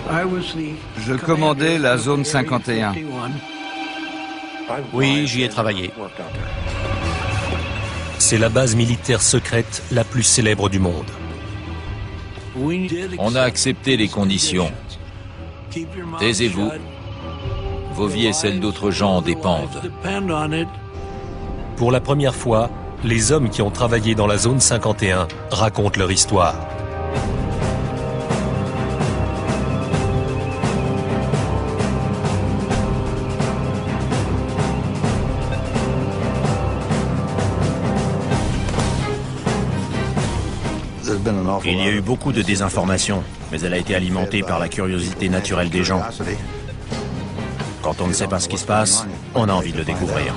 Je commandais la zone 51. Oui, j'y ai travaillé. C'est la base militaire secrète la plus célèbre du monde. On a accepté les conditions. Taisez-vous. Vos vies et celles d'autres gens en dépendent. Pour la première fois, les hommes qui ont travaillé dans la zone 51 racontent leur histoire. Il y a eu beaucoup de désinformation, mais elle a été alimentée par la curiosité naturelle des gens. Quand on ne sait pas ce qui se passe, on a envie de le découvrir.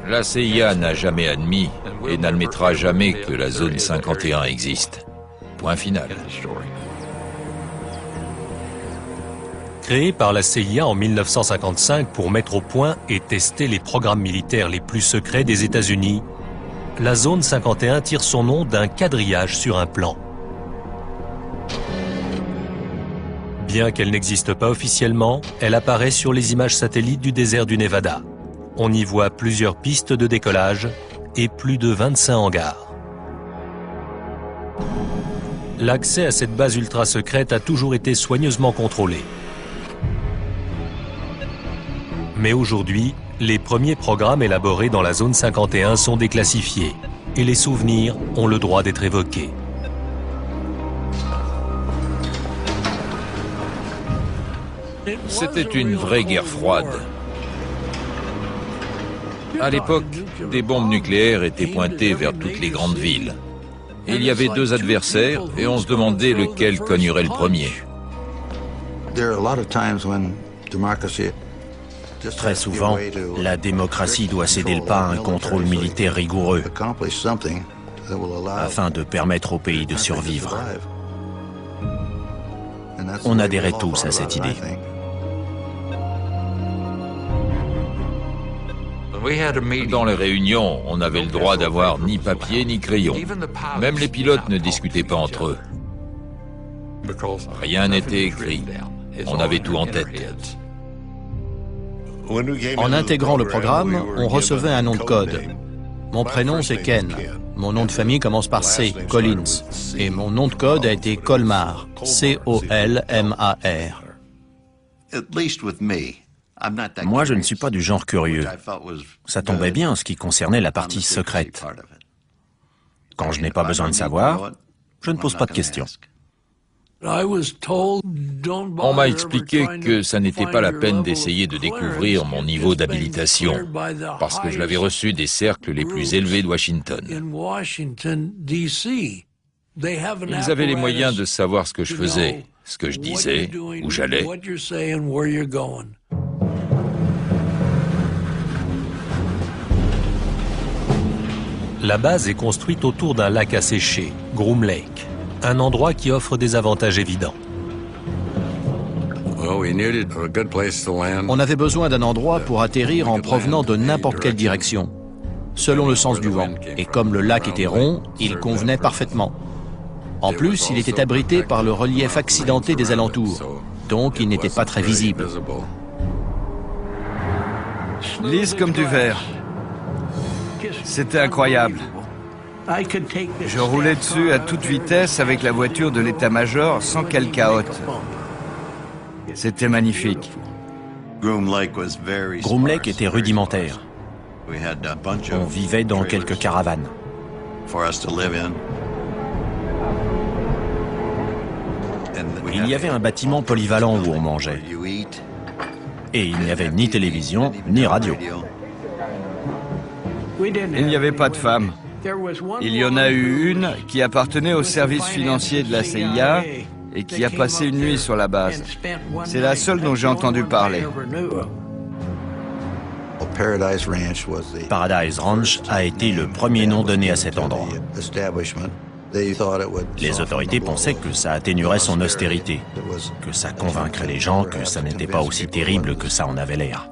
La CIA n'a jamais admis et n'admettra jamais que la zone 51 existe. Point final. Créée par la CIA en 1955 pour mettre au point et tester les programmes militaires les plus secrets des États-Unis, la zone 51 tire son nom d'un quadrillage sur un plan. Bien qu'elle n'existe pas officiellement, elle apparaît sur les images satellites du désert du Nevada. On y voit plusieurs pistes de décollage et plus de 25 hangars. L'accès à cette base ultra secrète a toujours été soigneusement contrôlé. Mais aujourd'hui, les premiers programmes élaborés dans la zone 51 sont déclassifiés et les souvenirs ont le droit d'être évoqués. C'était une vraie guerre froide. À l'époque, des bombes nucléaires étaient pointées vers toutes les grandes villes. Et il y avait deux adversaires et on se demandait lequel cognerait le premier. Très souvent, la démocratie doit céder le pas à un contrôle militaire rigoureux afin de permettre au pays de survivre. On adhérait tous à cette idée. Dans les réunions, on avait le droit d'avoir ni papier ni crayon. Même les pilotes ne discutaient pas entre eux. Rien n'était écrit. On avait tout en tête. En intégrant le programme, on recevait un nom de code. Mon prénom, c'est Ken. Mon nom de famille commence par C, Collins. Et mon nom de code a été Colmar, C-O-L-M-A-R. Moi, je ne suis pas du genre curieux. Ça tombait bien en ce qui concernait la partie secrète. Quand je n'ai pas besoin de savoir, je ne pose pas de questions. On m'a expliqué que ça n'était pas la peine d'essayer de découvrir mon niveau d'habilitation, parce que je l'avais reçu des cercles les plus élevés de Washington. Ils avaient les moyens de savoir ce que je faisais, ce que je disais, où j'allais. La base est construite autour d'un lac asséché, Groom Lake, un endroit qui offre des avantages évidents. On avait besoin d'un endroit pour atterrir en provenant de n'importe quelle direction, selon le sens du vent. Et comme le lac était rond, il convenait parfaitement. En plus, il était abrité par le relief accidenté des alentours, donc il n'était pas très visible. Lisse comme du verre. C'était incroyable. Je roulais dessus à toute vitesse avec la voiture de l'état-major sans qu'elle cahote. C'était magnifique. Groom Lake était rudimentaire. On vivait dans quelques caravanes. Il y avait un bâtiment polyvalent où on mangeait. Et il n'y avait ni télévision, ni radio. Il n'y avait pas de femmes. Il y en a eu une qui appartenait au service financier de la CIA et qui a passé une nuit sur la base. C'est la seule dont j'ai entendu parler. Paradise Ranch a été le premier nom donné à cet endroit. Les autorités pensaient que ça atténuerait son austérité, que ça convaincrait les gens que ça n'était pas aussi terrible que ça en avait l'air.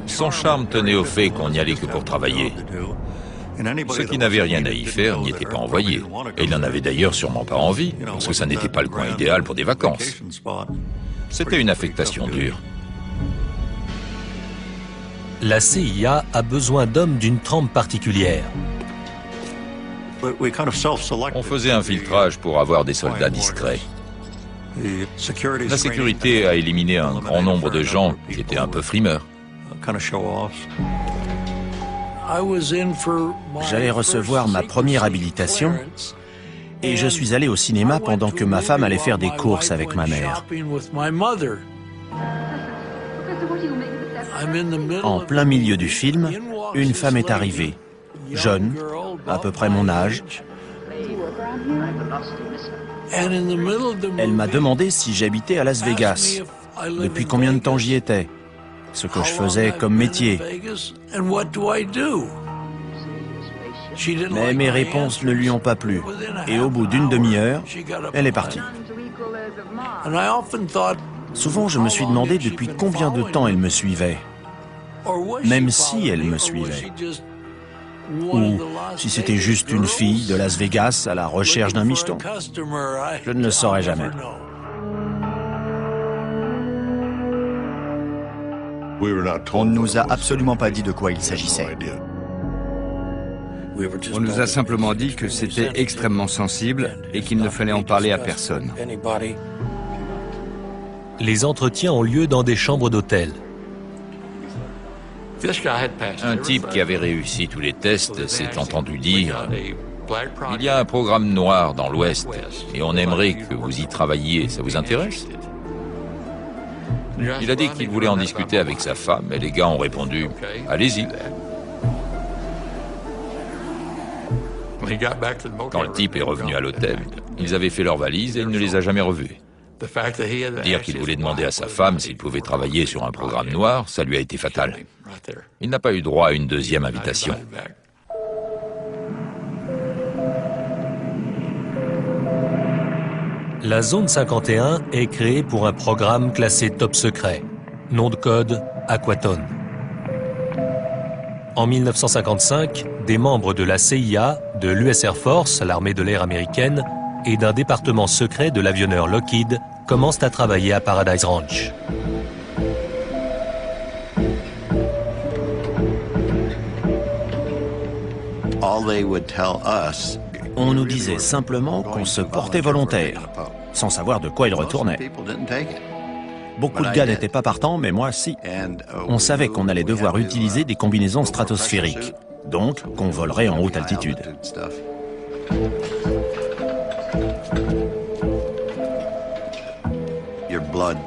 Son charme tenait au fait qu'on n'y allait que pour travailler. Ceux qui n'avaient rien à y faire n'y étaient pas envoyés. Et ils n'en avaient d'ailleurs sûrement pas envie, parce que ça n'était pas le coin idéal pour des vacances. C'était une affectation dure. La CIA a besoin d'hommes d'une trempe particulière. On faisait un filtrage pour avoir des soldats discrets. La sécurité a éliminé un grand nombre de gens qui étaient un peu frimeurs. J'allais recevoir ma première habilitation et je suis allé au cinéma pendant que ma femme allait faire des courses avec ma mère. En plein milieu du film, une femme est arrivée, jeune, à peu près mon âge. Elle m'a demandé si j'habitais à Las Vegas, depuis combien de temps j'y étais, ce que je faisais comme métier. Mais mes réponses ne lui ont pas plu, et au bout d'une demi-heure, elle est partie. Souvent, je me suis demandé depuis combien de temps elle me suivait, même si elle me suivait. Ou si c'était juste une fille de Las Vegas à la recherche d'un micheton. Je ne le saurais jamais. On ne nous a absolument pas dit de quoi il s'agissait. On nous a simplement dit que c'était extrêmement sensible et qu'il ne fallait en parler à personne. Les entretiens ont lieu dans des chambres d'hôtel. Un type qui avait réussi tous les tests s'est entendu dire « Il y a un programme noir dans l'Ouest et on aimerait que vous y travailliez, ça vous intéresse ?» Il a dit qu'il voulait en discuter avec sa femme et les gars ont répondu « Allez-y ». Quand le type est revenu à l'hôtel, ils avaient fait leurs valises et il ne les a jamais revus. Dire qu'il voulait demander à sa femme s'il pouvait travailler sur un programme noir, ça lui a été fatal. Il n'a pas eu droit à une deuxième invitation. La zone 51 est créée pour un programme classé top secret. Nom de code Aquaton. En 1955, des membres de la CIA, de l'US Air Force, l'armée de l'air américaine, et d'un département secret de l'avionneur Lockheed commencent à travailler à Paradise Ranch. On nous disait simplement qu'on se portait volontaire, sans savoir de quoi il retournait. Beaucoup de gars n'étaient pas partants, mais moi, si. On savait qu'on allait devoir utiliser des combinaisons stratosphériques, donc qu'on volerait en haute altitude.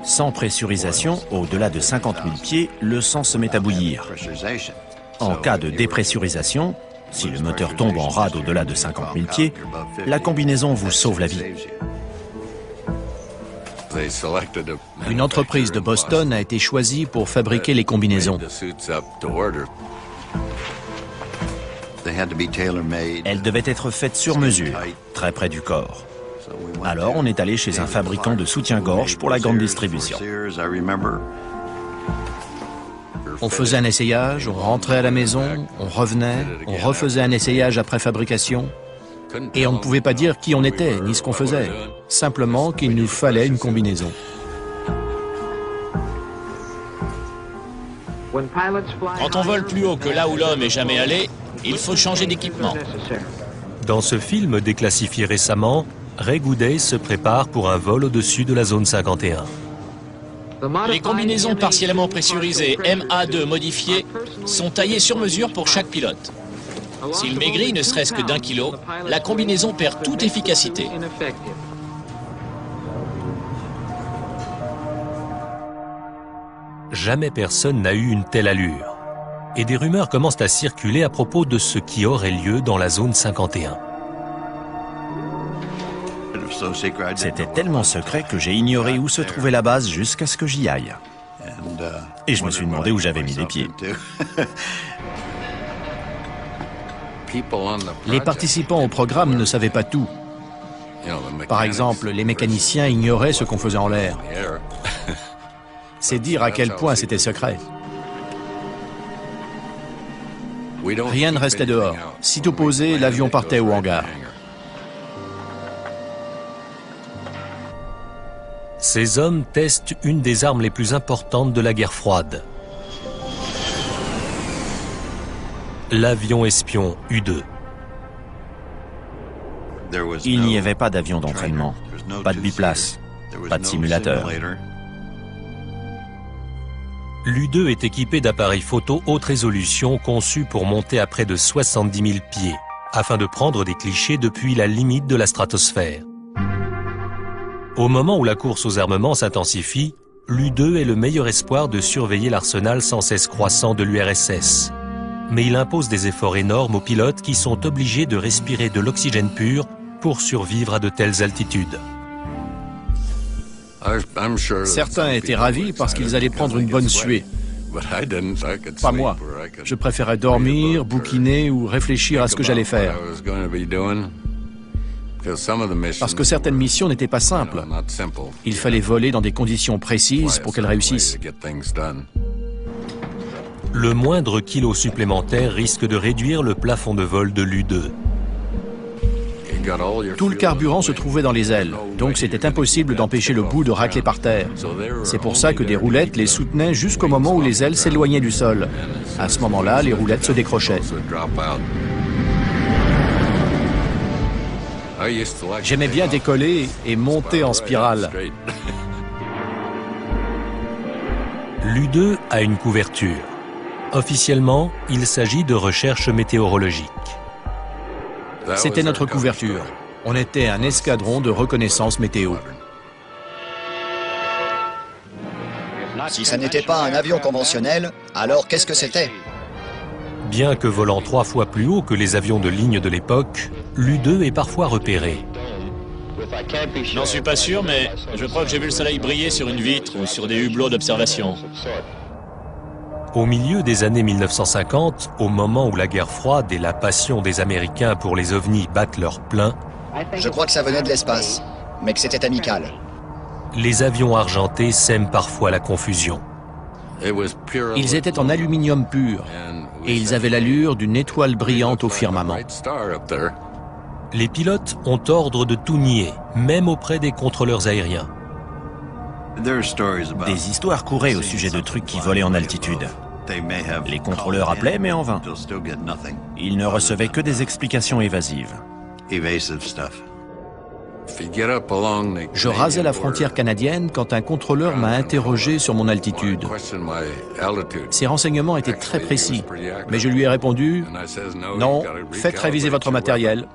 Sans pressurisation, au-delà de 50 000 pieds, le sang se met à bouillir. En cas de dépressurisation, si le moteur tombe en rade au-delà de 50 000 pieds, la combinaison vous sauve la vie. Une entreprise de Boston a été choisie pour fabriquer les combinaisons. Elles devaient être faites sur mesure, très près du corps. Alors on est allé chez un fabricant de soutien-gorge pour la grande distribution. On faisait un essayage, on rentrait à la maison, on revenait, on refaisait un essayage après fabrication. Et on ne pouvait pas dire qui on était, ni ce qu'on faisait. Simplement qu'il nous fallait une combinaison. Quand on vole plus haut que là où l'homme est jamais allé, il faut changer d'équipement. Dans ce film déclassifié récemment, Ray Goudet se prépare pour un vol au-dessus de la zone 51. Les combinaisons partiellement pressurisées MA2 modifiées sont taillées sur mesure pour chaque pilote. S'il maigrit ne serait-ce que d'1 kilo, la combinaison perd toute efficacité. Jamais personne n'a eu une telle allure. Et des rumeurs commencent à circuler à propos de ce qui aurait lieu dans la zone 51. C'était tellement secret que j'ai ignoré où se trouvait la base jusqu'à ce que j'y aille. Et je me suis demandé où j'avais mis les pieds. Les participants au programme ne savaient pas tout. Par exemple, les mécaniciens ignoraient ce qu'on faisait en l'air. C'est dire à quel point c'était secret. Rien ne restait dehors. Sitôt posé, l'avion partait au hangar. Ces hommes testent une des armes les plus importantes de la guerre froide. L'avion espion U-2. Il n'y avait pas d'avion d'entraînement, pas de biplace, pas de simulateur. L'U-2 est équipé d'appareils photo haute résolution conçus pour monter à près de 70 000 pieds, afin de prendre des clichés depuis la limite de la stratosphère. Au moment où la course aux armements s'intensifie, l'U-2 est le meilleur espoir de surveiller l'arsenal sans cesse croissant de l'URSS. Mais il impose des efforts énormes aux pilotes qui sont obligés de respirer de l'oxygène pur pour survivre à de telles altitudes. Certains étaient ravis parce qu'ils allaient prendre une bonne suée. Pas moi. Je préférais dormir, bouquiner ou réfléchir à ce que j'allais faire. Parce que certaines missions n'étaient pas simples. Il fallait voler dans des conditions précises pour qu'elles réussissent. Le moindre kilo supplémentaire risque de réduire le plafond de vol de l'U-2. Tout le carburant se trouvait dans les ailes, donc c'était impossible d'empêcher le bout de racler par terre. C'est pour ça que des roulettes les soutenaient jusqu'au moment où les ailes s'éloignaient du sol. À ce moment-là, les roulettes se décrochaient. J'aimais bien décoller et monter en spirale. L'U-2 a une couverture. Officiellement, il s'agit de recherche météorologique. C'était notre couverture. On était un escadron de reconnaissance météo. Si ça n'était pas un avion conventionnel, alors qu'est-ce que c'était? Bien que volant 3 fois plus haut que les avions de ligne de l'époque, l'U-2 est parfois repéré. J'en suis pas sûr, mais je crois que j'ai vu le soleil briller sur une vitre ou sur des hublots d'observation. Au milieu des années 1950, au moment où la guerre froide et la passion des Américains pour les ovnis battent leur plein, je crois que ça venait de l'espace, mais que c'était amical. Les avions argentés sèment parfois la confusion. Ils étaient en aluminium pur et ils avaient l'allure d'une étoile brillante au firmament. Les pilotes ont ordre de tout nier, même auprès des contrôleurs aériens. Des histoires couraient au sujet de trucs qui volaient en altitude. Les contrôleurs appelaient, mais en vain. Ils ne recevaient que des explications évasives. Je rasais la frontière canadienne quand un contrôleur m'a interrogé sur mon altitude. Ses renseignements étaient très précis, mais je lui ai répondu « Non, faites réviser votre matériel.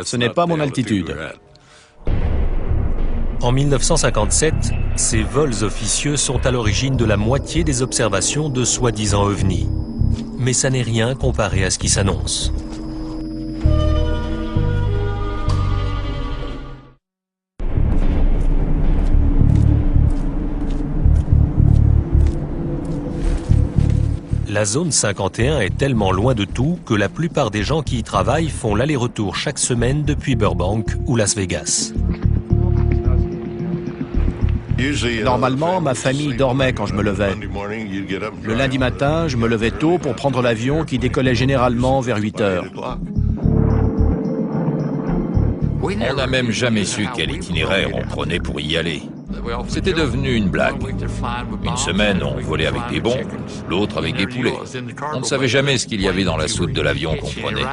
Ce n'est pas mon altitude. » En 1957, ces vols officieux sont à l'origine de la moitié des observations de soi-disant ovnis. Mais ça n'est rien comparé à ce qui s'annonce. La zone 51 est tellement loin de tout que la plupart des gens qui y travaillent font l'aller-retour chaque semaine depuis Burbank ou Las Vegas. Normalement, ma famille dormait quand je me levais. Le lundi matin, je me levais tôt pour prendre l'avion qui décollait généralement vers 8 heures. On n'a même jamais su quel itinéraire on prenait pour y aller. C'était devenu une blague. Une semaine, on volait avec des bombes, l'autre avec des poulets. On ne savait jamais ce qu'il y avait dans la soute de l'avion qu'on prenait.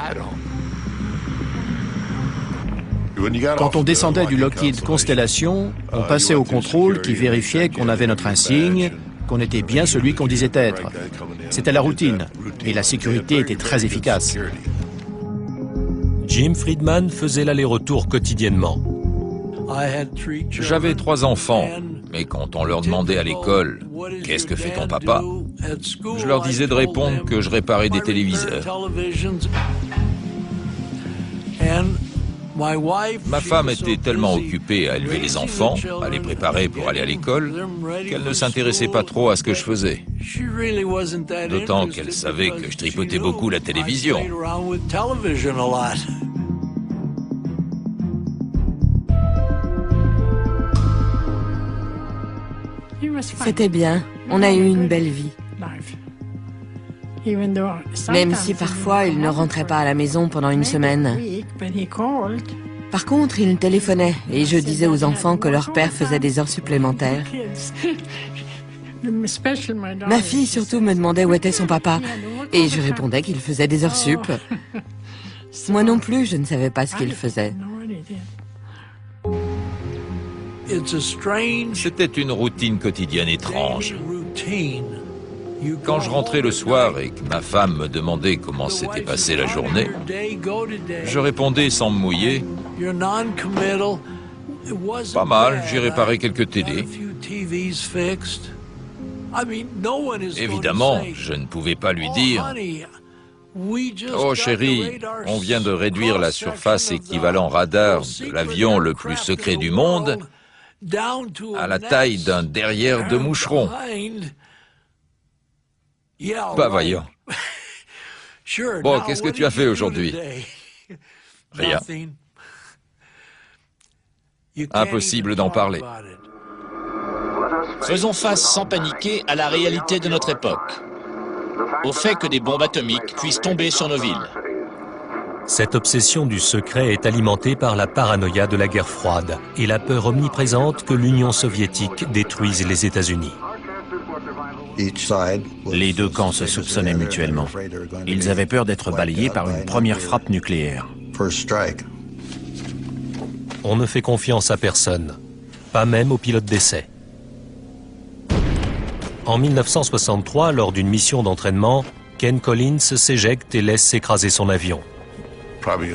Quand on descendait du Lockheed Constellation, on passait au contrôle qui vérifiait qu'on avait notre insigne, qu'on était bien celui qu'on disait être. C'était la routine, et la sécurité était très efficace. Jim Friedman faisait l'aller-retour quotidiennement. J'avais 3 enfants, mais quand on leur demandait à l'école « Qu'est-ce que fait ton papa ?», je leur disais de répondre que je réparais des téléviseurs. Ma femme était tellement occupée à élever les enfants, à les préparer pour aller à l'école, qu'elle ne s'intéressait pas trop à ce que je faisais. D'autant qu'elle savait que je tripotais beaucoup la télévision. C'était bien, on a eu une belle vie. Même si parfois il ne rentrait pas à la maison pendant une semaine. Par contre, il téléphonait et je disais aux enfants que leur père faisait des heures supplémentaires. Ma fille surtout me demandait où était son papa et je répondais qu'il faisait des heures sup. Moi non plus, je ne savais pas ce qu'il faisait. C'était une routine quotidienne étrange. Quand je rentrais le soir et que ma femme me demandait comment s'était passée la journée, je répondais sans me mouiller. Pas mal, j'ai réparé quelques télés. Évidemment, je ne pouvais pas lui dire « Oh chérie, on vient de réduire la surface équivalent radar de l'avion le plus secret du monde à la taille d'un derrière de moucheron. » Bah voyons. Bon, qu'est-ce que tu as fait aujourd'hui? Rien. Impossible d'en parler. Faisons face sans paniquer à la réalité de notre époque. Au fait que des bombes atomiques puissent tomber sur nos villes. Cette obsession du secret est alimentée par la paranoïa de la guerre froide et la peur omniprésente que l'Union soviétique détruise les États-Unis. Les deux camps se soupçonnaient mutuellement. Ils avaient peur d'être balayés par une première frappe nucléaire. On ne fait confiance à personne, pas même aux pilotes d'essai. En 1963, lors d'une mission d'entraînement, Ken Collins s'éjecte et laisse s'écraser son avion.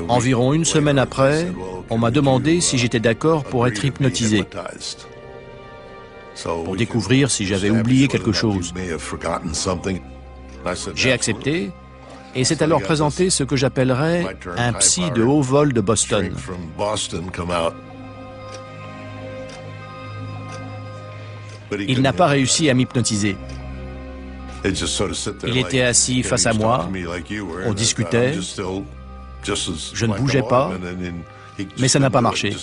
Environ une semaine après, on m'a demandé si j'étais d'accord pour être hypnotisé, pour découvrir si j'avais oublié quelque chose. J'ai accepté, et s'est alors présenté ce que j'appellerais un psy de haut vol de Boston. Il n'a pas réussi à m'hypnotiser. Il était assis face à moi, on discutait, je ne bougeais pas, mais ça n'a pas marché.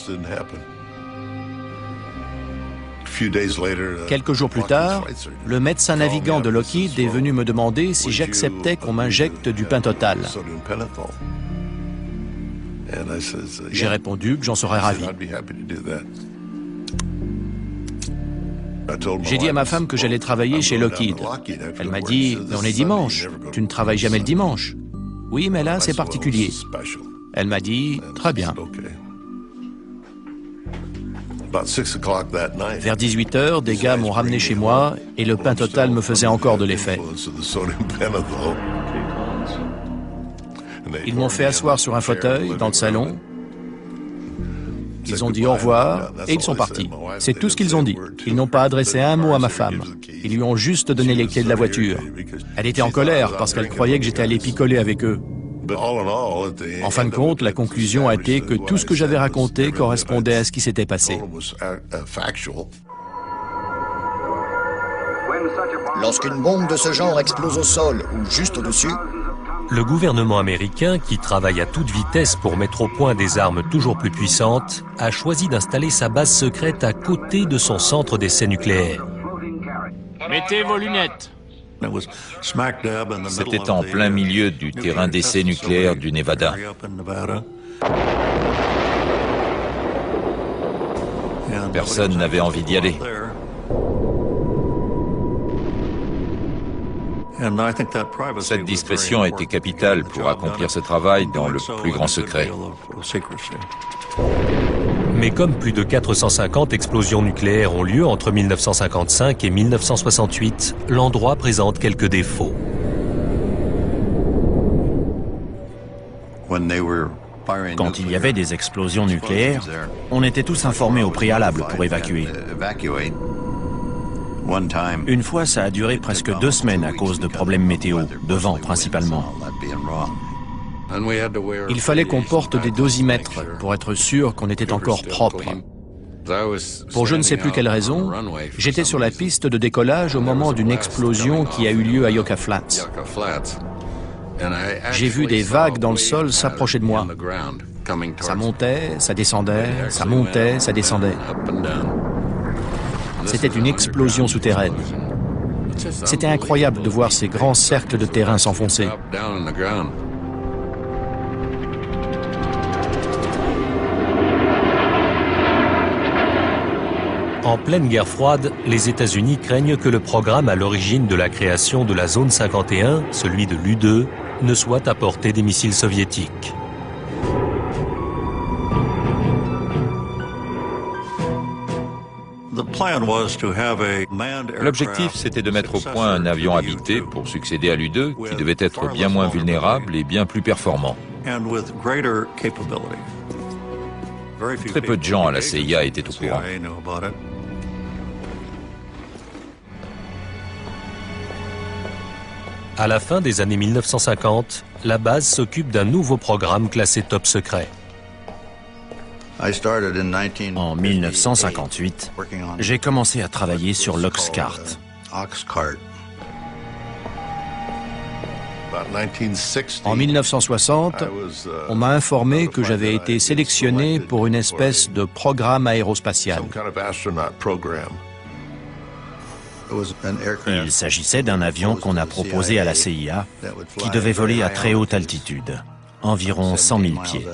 Quelques jours plus tard, le médecin navigant de Lockheed est venu me demander si j'acceptais qu'on m'injecte du pentotal. J'ai répondu que j'en serais ravi. J'ai dit à ma femme que j'allais travailler chez Lockheed. Elle m'a dit « Mais on est dimanche, tu ne travailles jamais le dimanche ». « Oui, mais là, c'est particulier ». Elle m'a dit « Très bien ». Vers 18h, des gars m'ont ramené chez moi et le pentotal me faisait encore de l'effet. Ils m'ont fait asseoir sur un fauteuil dans le salon. Ils ont dit au revoir et ils sont partis. C'est tout ce qu'ils ont dit. Ils n'ont pas adressé un mot à ma femme. Ils lui ont juste donné les clés de la voiture. Elle était en colère parce qu'elle croyait que j'étais allé picoler avec eux. En fin de compte, la conclusion a été que tout ce que j'avais raconté correspondait à ce qui s'était passé. Lorsqu'une bombe de ce genre explose au sol ou juste au-dessus, le gouvernement américain, qui travaille à toute vitesse pour mettre au point des armes toujours plus puissantes, a choisi d'installer sa base secrète à côté de son centre d'essai nucléaire. Mettez vos lunettes. C'était en plein milieu du terrain d'essai nucléaire du Nevada. Personne n'avait envie d'y aller. Cette discrétion a été capitale pour accomplir ce travail dans le plus grand secret. Mais comme plus de 450 explosions nucléaires ont lieu entre 1955 et 1968, l'endroit présente quelques défauts. Quand il y avait des explosions nucléaires, on était tous informés au préalable pour évacuer. Une fois, ça a duré presque 2 semaines à cause de problèmes météo, de vent principalement. Il fallait qu'on porte des dosimètres pour être sûr qu'on était encore propre. Pour je ne sais plus quelle raison, j'étais sur la piste de décollage au moment d'une explosion qui a eu lieu à Yucca Flats. J'ai vu des vagues dans le sol s'approcher de moi. Ça montait, ça descendait, ça montait, ça descendait. C'était une explosion souterraine. C'était incroyable de voir ces grands cercles de terrain s'enfoncer. En pleine guerre froide, les États-Unis craignent que le programme à l'origine de la création de la zone 51, celui de l'U-2, ne soit à portée des missiles soviétiques. L'objectif, c'était de mettre au point un avion habité pour succéder à l'U-2, qui devait être bien moins vulnérable et bien plus performant. Très peu de gens à la CIA étaient au courant. À la fin des années 1950, la base s'occupe d'un nouveau programme classé top secret. En 1958, j'ai commencé à travailler sur l'Oxcart. En 1960, on m'a informé que j'avais été sélectionné pour une espèce de programme aérospatial. Il s'agissait d'un avion qu'on a proposé à la CIA, qui devait voler à très haute altitude, environ 100 000 pieds.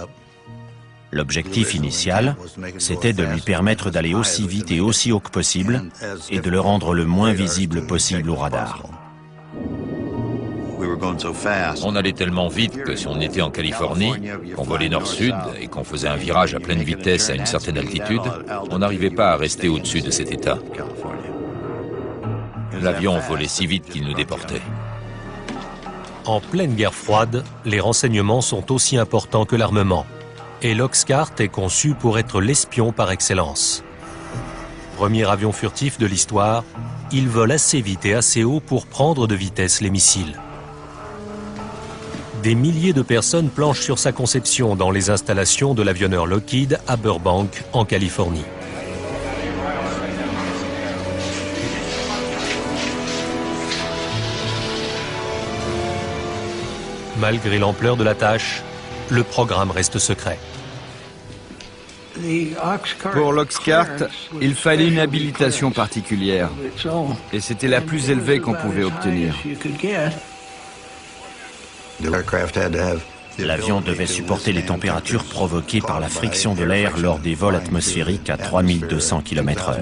L'objectif initial, c'était de lui permettre d'aller aussi vite et aussi haut que possible et de le rendre le moins visible possible au radar. On allait tellement vite que si on était en Californie, qu'on volait nord-sud et qu'on faisait un virage à pleine vitesse à une certaine altitude, on n'arrivait pas à rester au-dessus de cet état. L'avion volait si vite qu'il nous déportait. En pleine guerre froide, les renseignements sont aussi importants que l'armement. Et l'Oxcart est conçu pour être l'espion par excellence. Premier avion furtif de l'histoire, il vole assez vite et assez haut pour prendre de vitesse les missiles. Des milliers de personnes planchent sur sa conception dans les installations de l'avionneur Lockheed à Burbank, en Californie. Malgré l'ampleur de la tâche, le programme reste secret. Pour l'Oxcart, il fallait une habilitation particulière. Et c'était la plus élevée qu'on pouvait obtenir. L'avion devait supporter les températures provoquées par la friction de l'air lors des vols atmosphériques à 3200 km/h.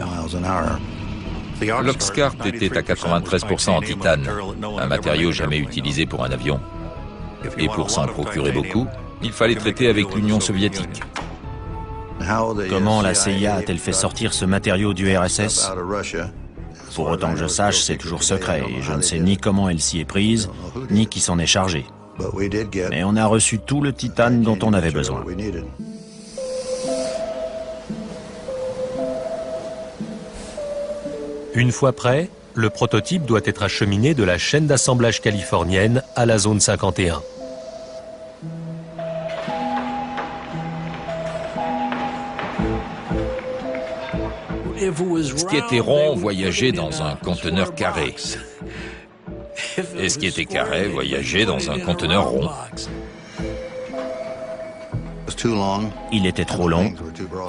L'Oxcart était à 93% en titane, un matériau jamais utilisé pour un avion. Et pour s'en procurer beaucoup, il fallait traiter avec l'Union soviétique. Comment la CIA a-t-elle fait sortir ce matériau du RSS? Pour autant que je sache, c'est toujours secret et je ne sais ni comment elle s'y est prise, ni qui s'en est chargé. Mais on a reçu tout le titane dont on avait besoin. Une fois prêt, le prototype doit être acheminé de la chaîne d'assemblage californienne à la zone 51. Ce qui était rond voyageait dans un conteneur carré. Et ce qui était carré voyageait dans un conteneur rond. Il était trop long,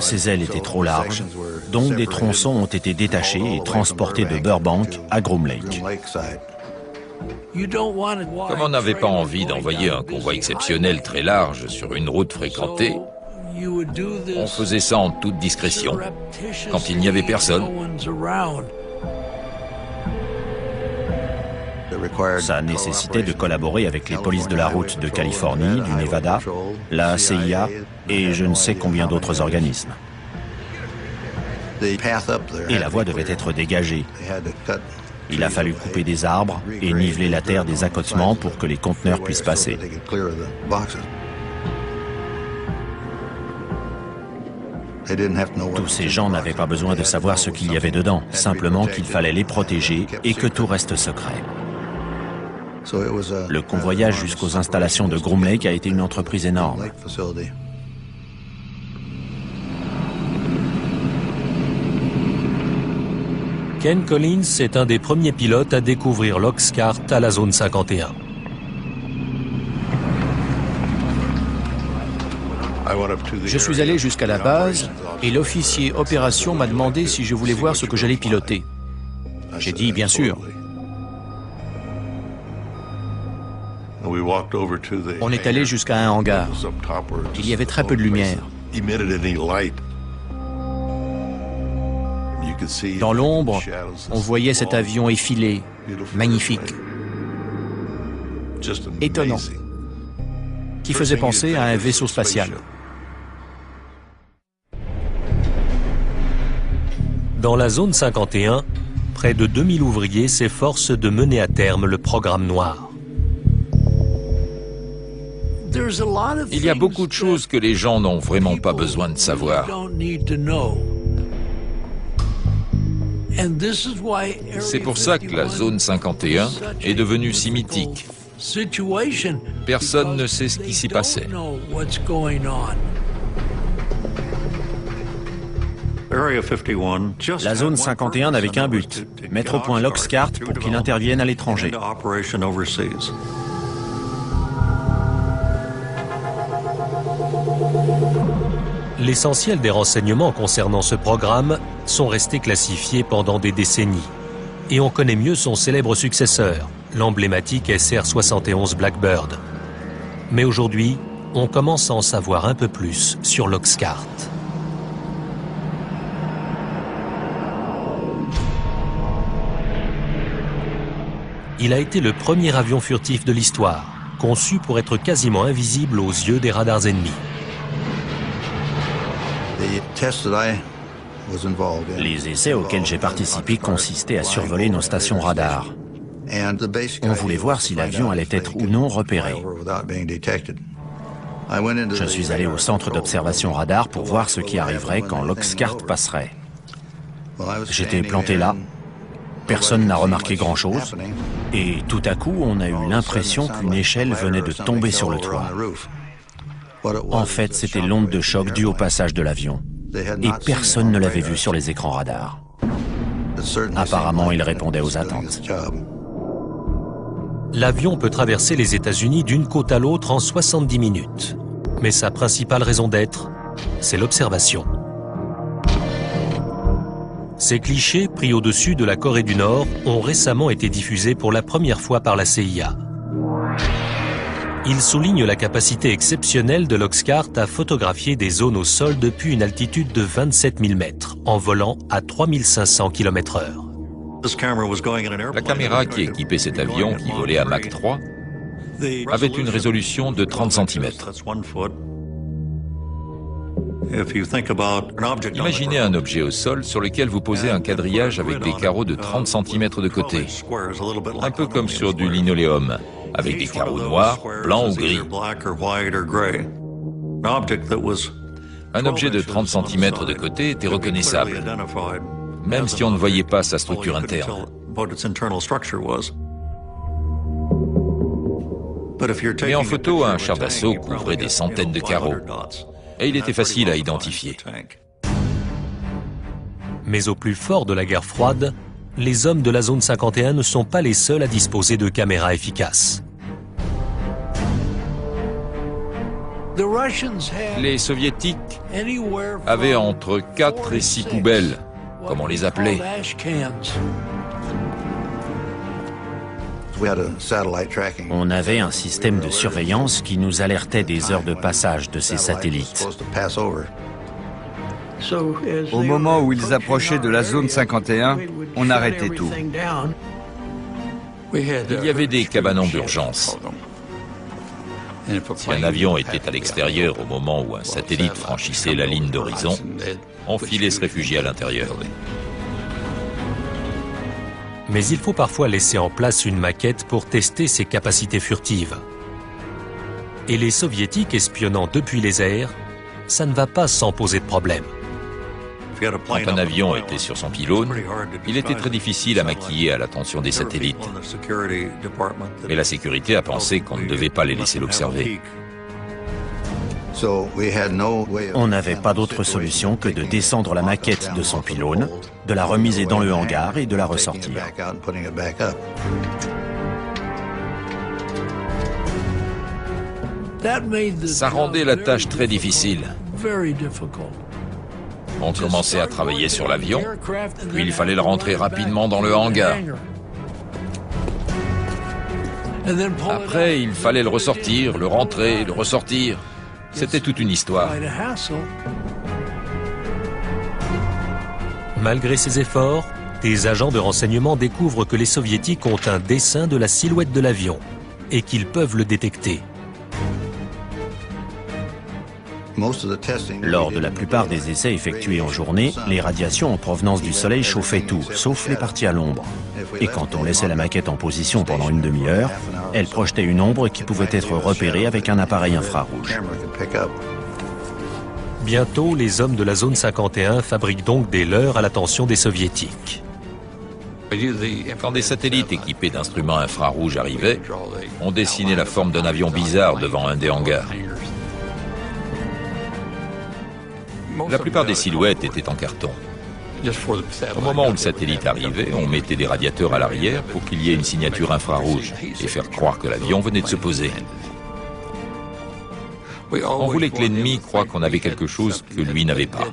ses ailes étaient trop larges, donc des tronçons ont été détachés et transportés de Burbank à Groom Lake. Comme on n'avait pas envie d'envoyer un convoi exceptionnel très large sur une route fréquentée, on faisait ça en toute discrétion, quand il n'y avait personne. Ça nécessitait de collaborer avec les polices de la route de Californie, du Nevada, la CIA et je ne sais combien d'autres organismes. Et la voie devait être dégagée. Il a fallu couper des arbres et niveler la terre des accotements pour que les conteneurs puissent passer. Tous ces gens n'avaient pas besoin de savoir ce qu'il y avait dedans, simplement qu'il fallait les protéger et que tout reste secret. Le convoyage jusqu'aux installations de Groom Lake a été une entreprise énorme. Ken Collins est un des premiers pilotes à découvrir l'Oxcart à la zone 51. Je suis allé jusqu'à la base et l'officier opération m'a demandé si je voulais voir ce que j'allais piloter. J'ai dit bien sûr. On est allé jusqu'à un hangar. Il y avait très peu de lumière. Dans l'ombre, on voyait cet avion effilé, magnifique, étonnant, qui faisait penser à un vaisseau spatial. Dans la zone 51, près de 2000 ouvriers s'efforcent de mener à terme le programme noir. Il y a beaucoup de choses que les gens n'ont vraiment pas besoin de savoir. C'est pour ça que la zone 51 est devenue si mythique. Personne ne sait ce qui s'y passait. La zone 51 n'avait qu'un but, mettre au point l'Oxcart pour qu'il intervienne à l'étranger. L'essentiel des renseignements concernant ce programme sont restés classifiés pendant des décennies. Et on connaît mieux son célèbre successeur, l'emblématique SR-71 Blackbird. Mais aujourd'hui, on commence à en savoir un peu plus sur l'Oxcart. Il a été le premier avion furtif de l'histoire, conçu pour être quasiment invisible aux yeux des radars ennemis. Les essais auxquels j'ai participé consistaient à survoler nos stations radars. On voulait voir si l'avion allait être ou non repéré. Je suis allé au centre d'observation radar pour voir ce qui arriverait quand l'Oxcart passerait. J'étais planté là. Personne n'a remarqué grand-chose. Et tout à coup, on a eu l'impression qu'une échelle venait de tomber sur le toit. En fait, c'était l'onde de choc due au passage de l'avion. Et personne ne l'avait vu sur les écrans radars. Apparemment, il répondait aux attentes. L'avion peut traverser les États-Unis d'une côte à l'autre en 70 minutes. Mais sa principale raison d'être, c'est l'observation. Ces clichés, pris au-dessus de la Corée du Nord, ont récemment été diffusés pour la première fois par la CIA. Ils soulignent la capacité exceptionnelle de l'Oxcart à photographier des zones au sol depuis une altitude de 27 000 mètres, en volant à 3500 km/h. La caméra qui équipait cet avion, qui volait à Mach 3, avait une résolution de 30 cm. Imaginez un objet au sol sur lequel vous posez un quadrillage avec des carreaux de 30 cm de côté, un peu comme sur du linoléum, avec des carreaux noirs, blancs ou gris. Un objet de 30 cm de côté était reconnaissable, même si on ne voyait pas sa structure interne. Mais en photo, un char d'assaut couvrait des centaines de carreaux. Et il était facile à identifier. Mais au plus fort de la guerre froide, les hommes de la zone 51 ne sont pas les seuls à disposer de caméras efficaces. Les soviétiques avaient entre 4 et 6 poubelles, comme on les appelait. On avait un système de surveillance qui nous alertait des heures de passage de ces satellites. Au moment où ils approchaient de la zone 51, on arrêtait tout. Il y avait des cabanons d'urgence. Si un avion était à l'extérieur au moment où un satellite franchissait la ligne d'horizon, on filait se réfugier à l'intérieur. Mais il faut parfois laisser en place une maquette pour tester ses capacités furtives. Et les soviétiques espionnant depuis les airs, ça ne va pas sans poser de problème. Quand un avion était sur son pylône, il était très difficile à maquiller à l'attention des satellites. Mais la sécurité a pensé qu'on ne devait pas les laisser l'observer. On n'avait pas d'autre solution que de descendre la maquette de son pylône, de la remiser dans le hangar et de la ressortir. Ça rendait la tâche très difficile. On commençait à travailler sur l'avion, puis il fallait le rentrer rapidement dans le hangar. Après, il fallait le ressortir, le rentrer, le ressortir. C'était toute une histoire. Malgré ces efforts, des agents de renseignement découvrent que les soviétiques ont un dessin de la silhouette de l'avion et qu'ils peuvent le détecter. Lors de la plupart des essais effectués en journée, les radiations en provenance du soleil chauffaient tout, sauf les parties à l'ombre. Et quand on laissait la maquette en position pendant une demi-heure, elle projetait une ombre qui pouvait être repérée avec un appareil infrarouge. Bientôt, les hommes de la zone 51 fabriquent donc des leurres à l'attention des soviétiques. Quand des satellites équipés d'instruments infrarouges arrivaient, on dessinait la forme d'un avion bizarre devant un des hangars. La plupart des silhouettes étaient en carton. Au moment où le satellite arrivait, on mettait des radiateurs à l'arrière pour qu'il y ait une signature infrarouge et faire croire que l'avion venait de se poser. On voulait que l'ennemi croie qu'on avait quelque chose que lui n'avait pas.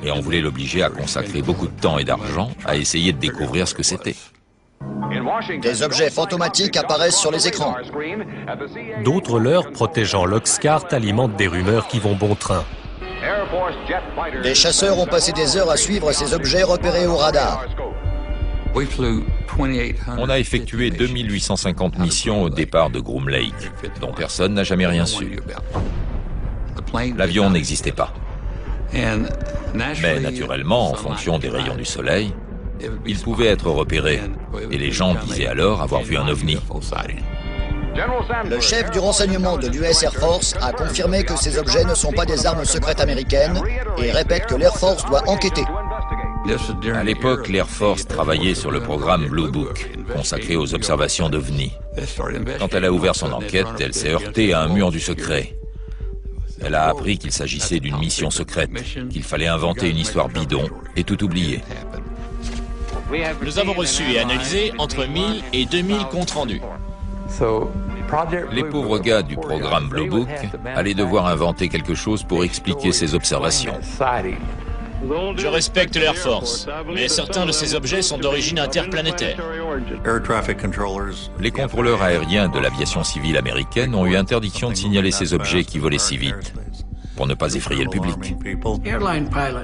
Et on voulait l'obliger à consacrer beaucoup de temps et d'argent à essayer de découvrir ce que c'était. Des objets fantomatiques apparaissent sur les écrans. D'autres leurres protégeant l'Oxcart alimentent des rumeurs qui vont bon train. Les chasseurs ont passé des heures à suivre ces objets repérés au radar. On a effectué 2850 missions au départ de Groom Lake, dont personne n'a jamais rien su. L'avion n'existait pas. Mais naturellement, en fonction des rayons du soleil, il pouvait être repéré, et les gens disaient alors avoir vu un ovni. Le chef du renseignement de l'US Air Force a confirmé que ces objets ne sont pas des armes secrètes américaines et répète que l'Air Force doit enquêter. À l'époque, l'Air Force travaillait sur le programme Blue Book, consacré aux observations d'ovnis. Quand elle a ouvert son enquête, elle s'est heurtée à un mur du secret. Elle a appris qu'il s'agissait d'une mission secrète, qu'il fallait inventer une histoire bidon et tout oublier. Nous avons reçu et analysé entre 1000 et 2000 comptes rendus. Les pauvres gars du programme Blue Book allaient devoir inventer quelque chose pour expliquer ces observations. Je respecte l'Air Force, mais certains de ces objets sont d'origine interplanétaire. Les contrôleurs aériens de l'aviation civile américaine ont eu interdiction de signaler ces objets qui volaient si vite, pour ne pas effrayer le public.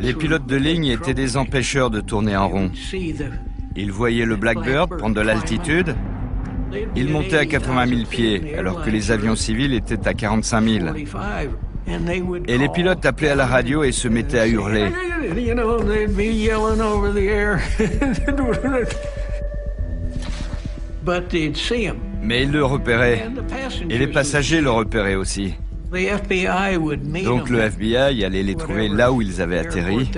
Les pilotes de ligne étaient des empêcheurs de tourner en rond. Ils voyaient le Blackbird prendre de l'altitude. Ils montaient à 80 000 pieds, alors que les avions civils étaient à 45 000. Et les pilotes appelaient à la radio et se mettaient à hurler. Mais ils le repéraient. Et les passagers le repéraient aussi. Donc le FBI allait les trouver là où ils avaient atterri.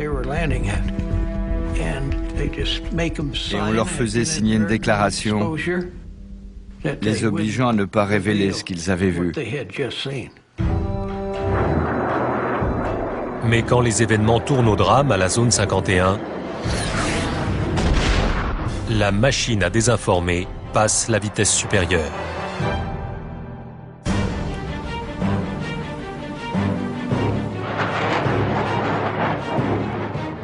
Et on leur faisait signer une déclaration les obligeant à ne pas révéler ce qu'ils avaient vu. Mais quand les événements tournent au drame à la zone 51, la machine à désinformer passe la vitesse supérieure.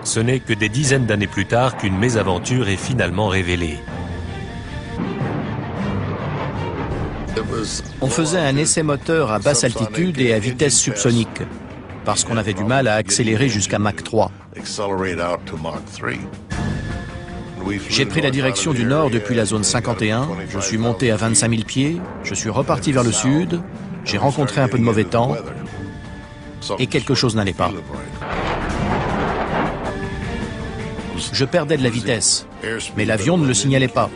Ce n'est que des dizaines d'années plus tard qu'une mésaventure est finalement révélée. On faisait un essai moteur à basse altitude et à vitesse subsonique, parce qu'on avait du mal à accélérer jusqu'à Mach 3. J'ai pris la direction du nord depuis la zone 51, je suis monté à 25 000 pieds, je suis reparti vers le sud, j'ai rencontré un peu de mauvais temps, et quelque chose n'allait pas. Je perdais de la vitesse, mais l'avion ne le signalait pas.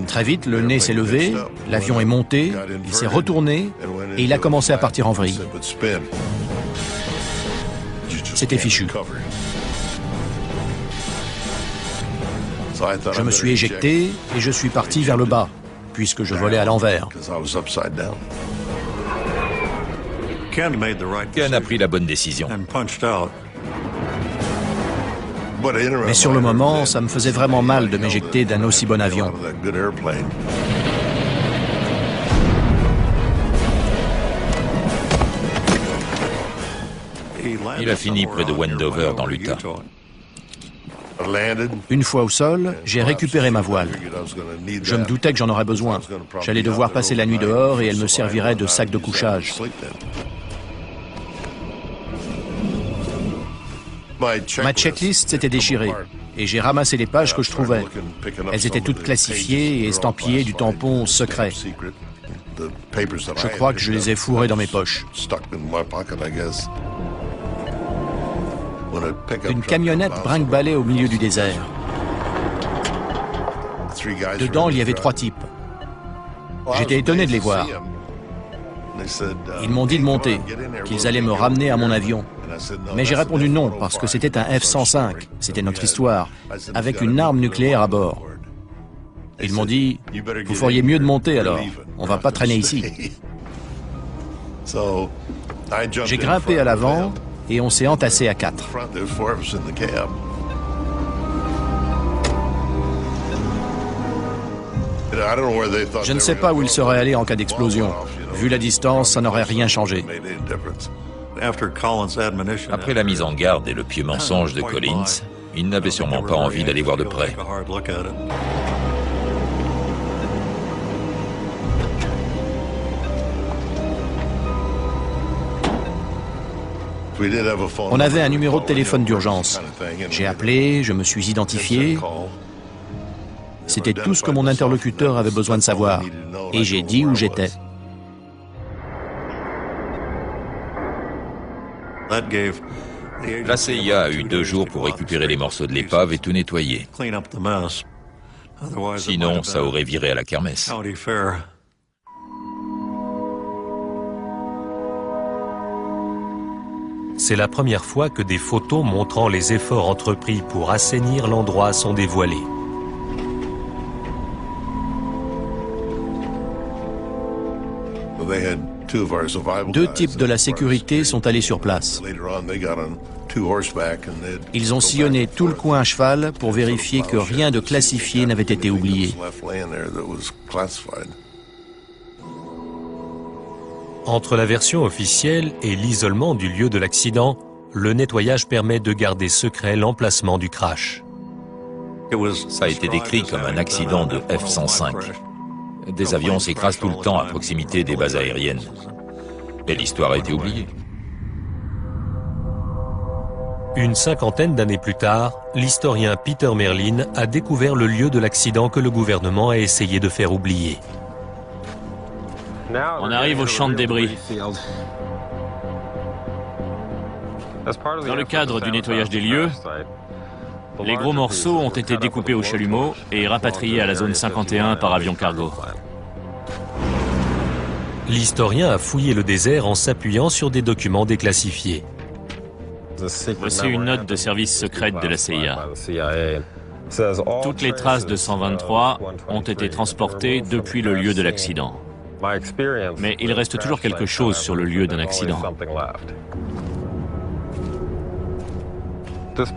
Très vite, le nez s'est levé, l'avion est monté, il s'est retourné et il a commencé à partir en vrille. c'était fichu. Je me suis éjecté et je suis parti vers le bas, puisque je volais à l'envers. Ken a pris la bonne décision. Mais sur le moment, ça me faisait vraiment mal de m'éjecter d'un aussi bon avion. Il a fini près de Wendover, dans l'Utah. Une fois au sol, j'ai récupéré ma voile. Je me doutais que j'en aurais besoin. J'allais devoir passer la nuit dehors et elle me servirait de sac de couchage. Ma checklist s'était déchirée et j'ai ramassé les pages que je trouvais. Elles étaient toutes classifiées et estampillées du tampon secret. Je crois que je les ai fourrées dans mes poches. Une camionnette brinque-ballait au milieu du désert. Dedans, il y avait 3 types. J'étais étonné de les voir. Ils m'ont dit de monter, qu'ils allaient me ramener à mon avion. Mais j'ai répondu non, parce que c'était un F-105, c'était notre histoire, avec une arme nucléaire à bord. Ils m'ont dit, vous feriez mieux de monter alors, on va pas traîner ici. J'ai grimpé à l'avant et on s'est entassé à 4. Je ne sais pas où il serait allé en cas d'explosion. Vu la distance, ça n'aurait rien changé. Après la mise en garde et le pieux mensonge de Collins, il n'avait sûrement pas envie d'aller voir de près. On avait un numéro de téléphone d'urgence. J'ai appelé, je me suis identifié. C'était tout ce que mon interlocuteur avait besoin de savoir. Et j'ai dit où j'étais. La CIA a eu 2 jours pour récupérer les morceaux de l'épave et tout nettoyer. Sinon, ça aurait viré à la kermesse. C'est la première fois que des photos montrant les efforts entrepris pour assainir l'endroit sont dévoilées. Deux types de la sécurité sont allés sur place. Ils ont sillonné tout le coin à cheval pour vérifier que rien de classifié n'avait été oublié. Entre la version officielle et l'isolement du lieu de l'accident, le nettoyage permet de garder secret l'emplacement du crash. Ça a été décrit comme un accident de F-105. Des avions s'écrasent tout le temps à proximité des bases aériennes. Et l'histoire a été oubliée. Une 50aine d'années plus tard, l'historien Peter Merlin a découvert le lieu de l'accident que le gouvernement a essayé de faire oublier. On arrive au champ de débris. Dans le cadre du nettoyage des lieux, les gros morceaux ont été découpés au chalumeau et rapatriés à la zone 51 par avion cargo. L'historien a fouillé le désert en s'appuyant sur des documents déclassifiés. Voici une note de service secrète de la CIA. Toutes les traces de 123 ont été transportées depuis le lieu de l'accident. Mais il reste toujours quelque chose sur le lieu d'un accident.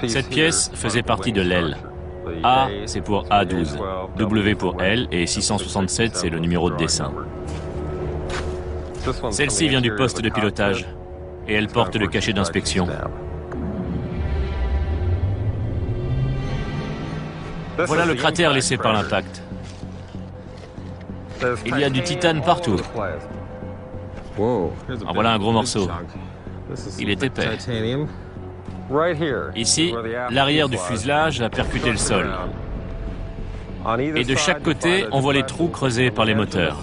Cette pièce faisait partie de l'aile. A, c'est pour A12, W pour L et 667, c'est le numéro de dessin. Celle-ci vient du poste de pilotage et elle porte le cachet d'inspection. Voilà le cratère laissé par l'impact. Il y a du titane partout. En voilà un gros morceau. Il est épais. Ici, l'arrière du fuselage a percuté le sol. Et de chaque côté, on voit les trous creusés par les moteurs.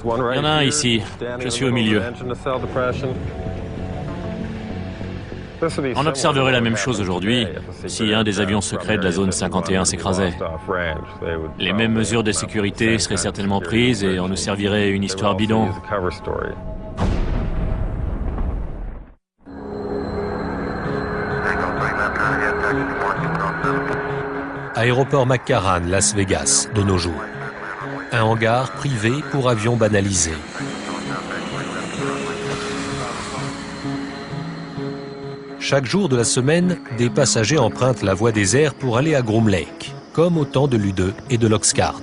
Il y en a un ici. Je suis au milieu. On observerait la même chose aujourd'hui si un des avions secrets de la zone 51 s'écrasait. Les mêmes mesures de sécurité seraient certainement prises et on nous servirait une histoire bidon. Aéroport McCarran, Las Vegas, de nos jours. Un hangar privé pour avions banalisés. Chaque jour de la semaine, des passagers empruntent la voie des airs pour aller à Groom Lake, comme au temps de l'U-2 et de l'Oxcart.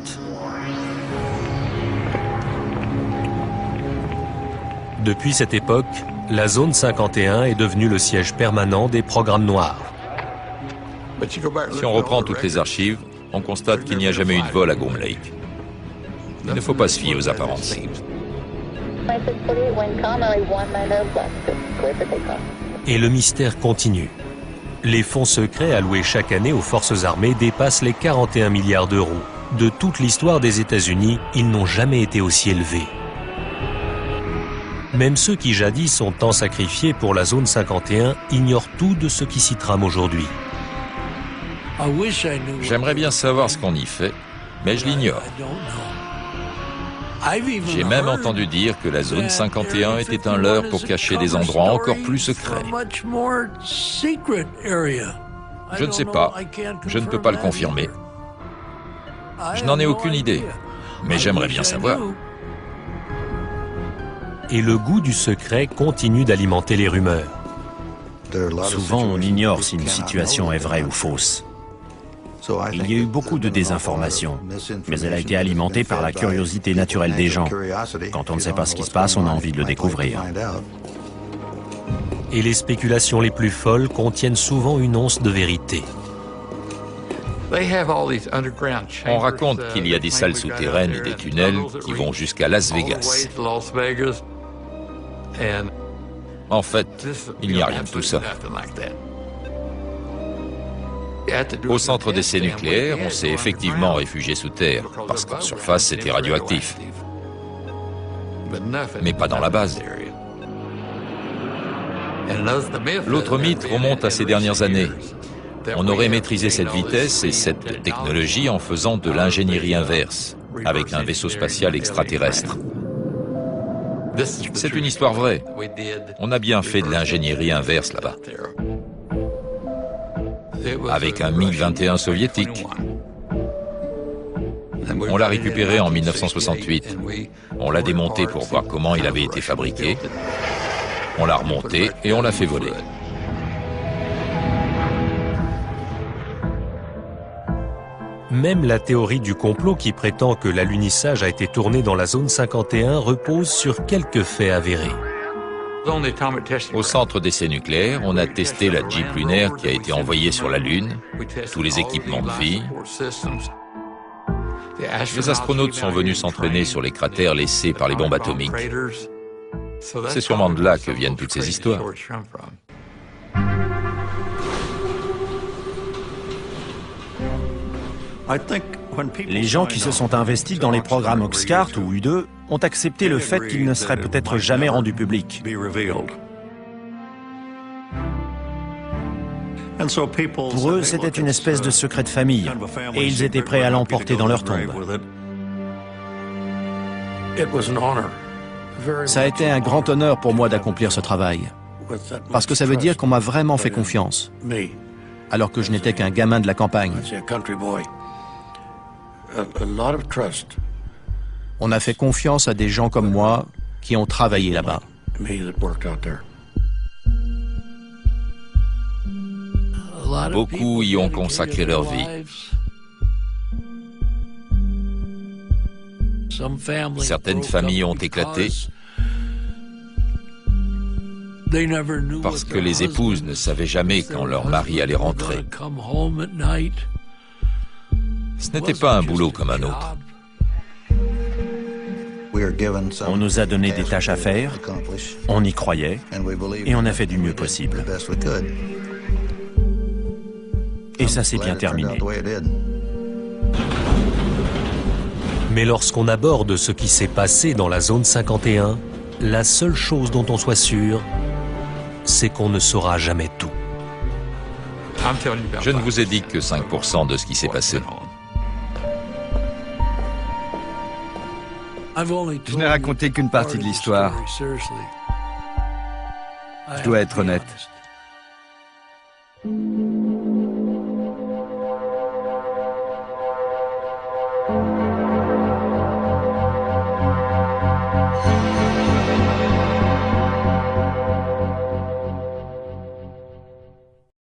Depuis cette époque, la zone 51 est devenue le siège permanent des programmes noirs. Si on reprend toutes les archives, on constate qu'il n'y a jamais eu de vol à Groom Lake. Il ne faut pas se fier aux apparences. Et le mystère continue. Les fonds secrets alloués chaque année aux forces armées dépassent les 41 milliards d'euros. De toute l'histoire des États-Unis, ils n'ont jamais été aussi élevés. Même ceux qui jadis ont tant sacrifié pour la zone 51 ignorent tout de ce qui s'y trame aujourd'hui. J'aimerais bien savoir ce qu'on y fait, mais je l'ignore. J'ai même entendu dire que la zone 51 était un leurre pour cacher des endroits encore plus secrets. Je ne sais pas, je ne peux pas le confirmer. Je n'en ai aucune idée, mais j'aimerais bien savoir. Et le goût du secret continue d'alimenter les rumeurs. Souvent, on ignore si une situation est vraie ou fausse. Il y a eu beaucoup de désinformation, mais elle a été alimentée par la curiosité naturelle des gens. Quand on ne sait pas ce qui se passe, on a envie de le découvrir. Et les spéculations les plus folles contiennent souvent une once de vérité. On raconte qu'il y a des salles souterraines et des tunnels qui vont jusqu'à Las Vegas. En fait, il n'y a rien de tout ça. Au centre d'essai nucléaire, on s'est effectivement réfugié sous terre, parce qu'en surface, c'était radioactif. Mais pas dans la base. L'autre mythe remonte à ces dernières années. On aurait maîtrisé cette vitesse et cette technologie en faisant de l'ingénierie inverse, avec un vaisseau spatial extraterrestre. C'est une histoire vraie. On a bien fait de l'ingénierie inverse là-bas. Avec un MiG-21 soviétique. On l'a récupéré en 1968. On l'a démonté pour voir comment il avait été fabriqué. On l'a remonté et on l'a fait voler. Même la théorie du complot qui prétend que l'alunissage a été tourné dans la zone 51 repose sur quelques faits avérés. Au centre d'essai nucléaire, on a testé la Jeep lunaire qui a été envoyée sur la Lune, tous les équipements de vie. Les astronautes sont venus s'entraîner sur les cratères laissés par les bombes atomiques. C'est sûrement de là que viennent toutes ces histoires. Les gens qui se sont investis dans les programmes Oxcart ou U-2 ont accepté le fait qu'ils ne seraient peut-être jamais rendus publics. Pour eux, c'était une espèce de secret de famille, et ils étaient prêts à l'emporter dans leur tombe. Ça a été un grand honneur pour moi d'accomplir ce travail, parce que ça veut dire qu'on m'a vraiment fait confiance, alors que je n'étais qu'un gamin de la campagne. On a fait confiance à des gens comme moi qui ont travaillé là-bas. Beaucoup y ont consacré leur vie. Certaines familles ont éclaté parce que les épouses ne savaient jamais quand leur mari allait rentrer. Ce n'était pas un boulot comme un autre. On nous a donné des tâches à faire, on y croyait, et on a fait du mieux possible. Et ça s'est bien terminé. Mais lorsqu'on aborde ce qui s'est passé dans la zone 51, la seule chose dont on soit sûr, c'est qu'on ne saura jamais tout. Je ne vous ai dit que 5% de ce qui s'est passé. Je n'ai raconté qu'une partie de l'histoire. Je dois être honnête.